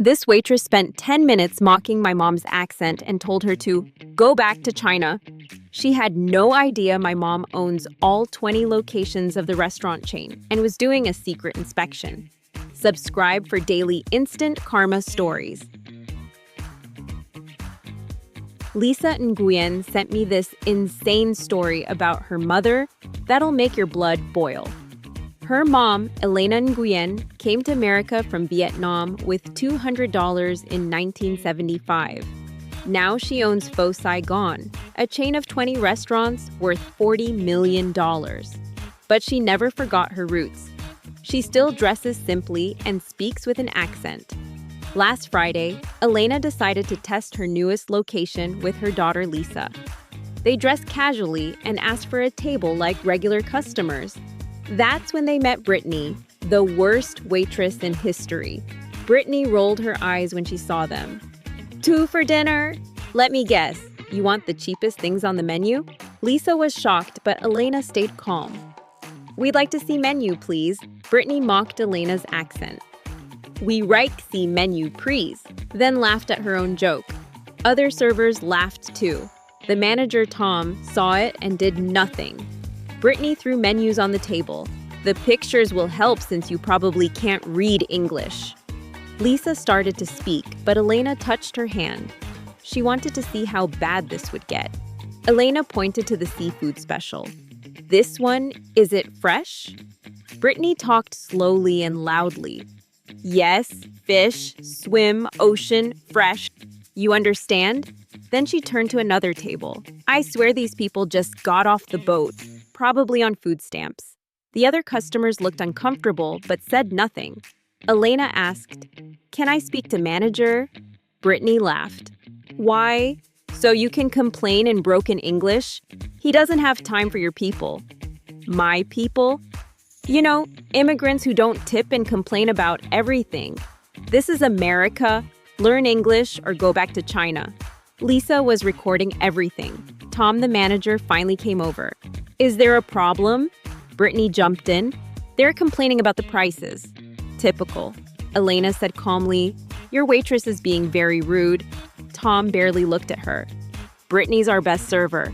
This waitress spent 10 minutes mocking my mom's accent and told her to go back to China. She had no idea my mom owns all 20 locations of the restaurant chain and was doing a secret inspection. Subscribe for daily instant karma stories. Lisa Nguyen sent me this insane story about her mother that'll make your blood boil. Her mom, Elena Nguyen, came to America from Vietnam with $200 in 1975. Now she owns Pho Saigon, a chain of 20 restaurants worth $40 million. But she never forgot her roots. She still dresses simply and speaks with an accent. Last Friday, Elena decided to test her newest location with her daughter Lisa. They dressed casually and asked for a table like regular customers. That's when they met Brittany, the worst waitress in history. Brittany rolled her eyes when she saw them. 2 for dinner? Let me guess, you want the cheapest things on the menu? Lisa was shocked, but Elena stayed calm. We'd like to see menu, please. Brittany mocked Elena's accent. We like see menu, please, then laughed at her own joke. Other servers laughed too. The manager, Tom, saw it and did nothing. Brittany threw menus on the table. The pictures will help since you probably can't read English. Lisa started to speak, but Elena touched her hand. She wanted to see how bad this would get. Elena pointed to the seafood special. This one, is it fresh? Brittany talked slowly and loudly. Yes, fish, swim, ocean, fresh. You understand? Then she turned to another table. I swear these people just got off the boat, probably on food stamps. The other customers looked uncomfortable but said nothing. Elena asked, "Can I speak to manager?" Brittany laughed. Why? So you can complain in broken English? He doesn't have time for your people. My people? You know, immigrants who don't tip and complain about everything. This is America. Learn English or go back to China. Lisa was recording everything. Tom, the manager, finally came over. Is there a problem? Brittany jumped in. They're complaining about the prices. Typical. Elena said calmly, your waitress is being very rude. Tom barely looked at her. Brittany's our best server.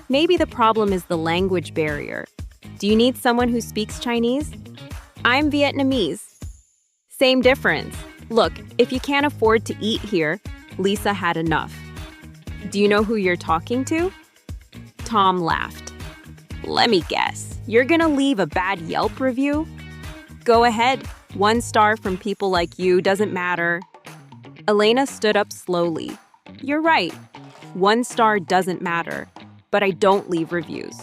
Maybe the problem is the language barrier. Do you need someone who speaks Chinese? I'm Vietnamese. Same difference. Look, if you can't afford to eat here, Lisa had enough. Do you know who you're talking to? Tom laughed. Let me guess, you're gonna leave a bad Yelp review? Go ahead, 1 star from people like you doesn't matter. Elena stood up slowly. You're right, 1 star doesn't matter, but I don't leave reviews.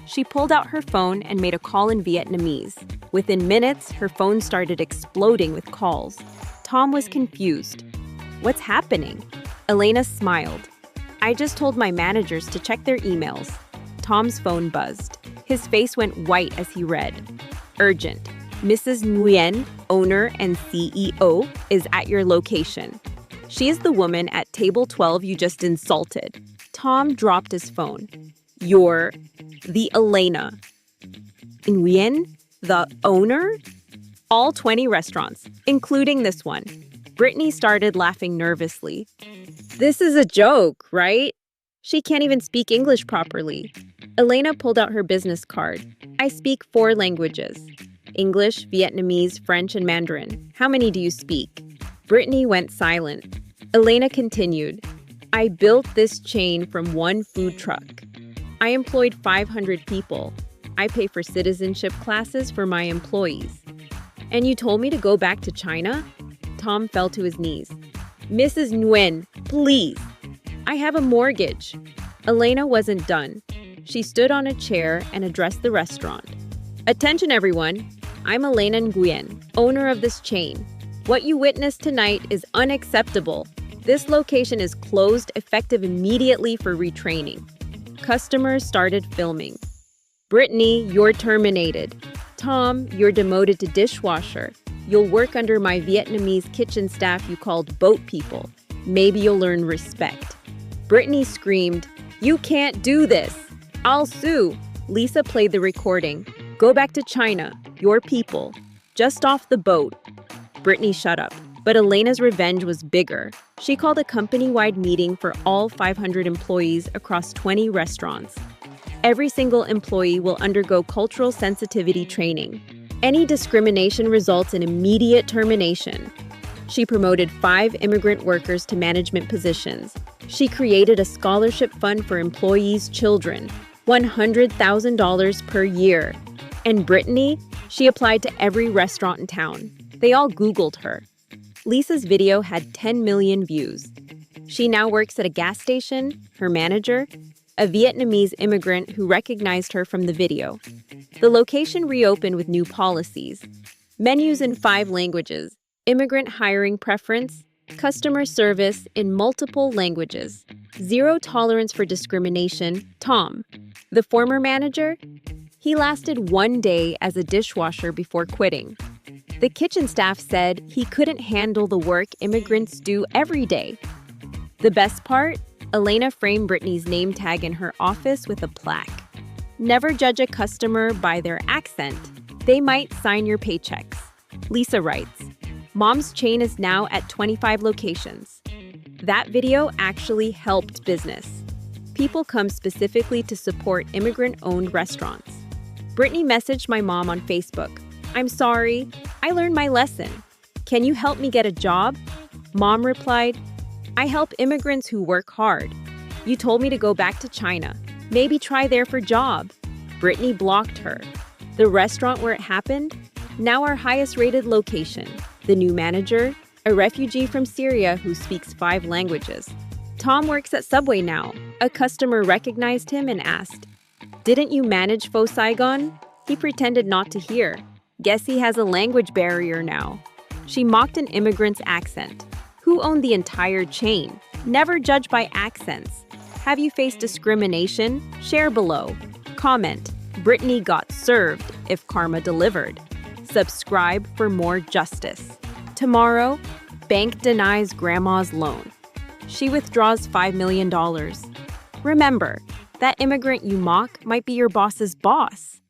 She pulled out her phone and made a call in Vietnamese. Within minutes, her phone started exploding with calls. Tom was confused. What's happening? Elena smiled. I just told my managers to check their emails. Tom's phone buzzed. His face went white as he read. Urgent. Mrs. Nguyen, owner and CEO, is at your location. She is the woman at table 12 you just insulted. Tom dropped his phone. You're the Elena. Nguyen? The owner? All 20 restaurants, including this one. Brittany started laughing nervously. This is a joke, right? She can't even speak English properly. Elena pulled out her business card. I speak 4 languages. English, Vietnamese, French, and Mandarin. How many do you speak? Brittany went silent. Elena continued. I built this chain from 1 food truck. I employed 500 people. I pay for citizenship classes for my employees. And you told me to go back to China? Tom fell to his knees. Mrs. Nguyen, please. I have a mortgage. Elena wasn't done. She stood on a chair and addressed the restaurant. Attention, everyone. I'm Elena Nguyen, owner of this chain. What you witnessed tonight is unacceptable. This location is closed effective immediately for retraining. Customers started filming. Brittany, you're terminated. Tom, you're demoted to dishwasher. You'll work under my Vietnamese kitchen staff you called boat people. Maybe you'll learn respect. Brittany screamed, you can't do this. I'll sue. Lisa played the recording. Go back to China. Your people. Just off the boat. Brittany shut up. But Elena's revenge was bigger. She called a company-wide meeting for all 500 employees across 20 restaurants. Every single employee will undergo cultural sensitivity training. Any discrimination results in immediate termination. She promoted 5 immigrant workers to management positions. She created a scholarship fund for employees' children, $100,000 per year. And Brittany, she applied to every restaurant in town. They all Googled her. Lisa's video had 10 million views. She now works at a gas station. Her manager, a Vietnamese immigrant who recognized her from the video. The location reopened with new policies. Menus in 5 languages, immigrant hiring preference, customer service in multiple languages, zero tolerance for discrimination. Tom, the former manager, he lasted 1 day as a dishwasher before quitting. The kitchen staff said he couldn't handle the work immigrants do every day. The best part? Elena framed Brittany's name tag in her office with a plaque. Never judge a customer by their accent. They might sign your paychecks. Lisa writes, Mom's chain is now at 25 locations. That video actually helped business. People come specifically to support immigrant-owned restaurants. Brittany messaged my mom on Facebook. I'm sorry, I learned my lesson. Can you help me get a job? Mom replied, I help immigrants who work hard. You told me to go back to China. Maybe try there for job. Brittany blocked her. The restaurant where it happened? Now our highest rated location. The new manager? A refugee from Syria who speaks 5 languages. Tom works at Subway now. A customer recognized him and asked, Didn't you manage Faux Saigon? He pretended not to hear. Guess he has a language barrier now. She mocked an immigrant's accent. Who owned the entire chain? Never judge by accents. Have you faced discrimination? Share below. Comment, Brittany got served if karma delivered. Subscribe for more justice. Tomorrow, bank denies grandma's loan. She withdraws $5 million. Remember, that immigrant you mock might be your boss's boss.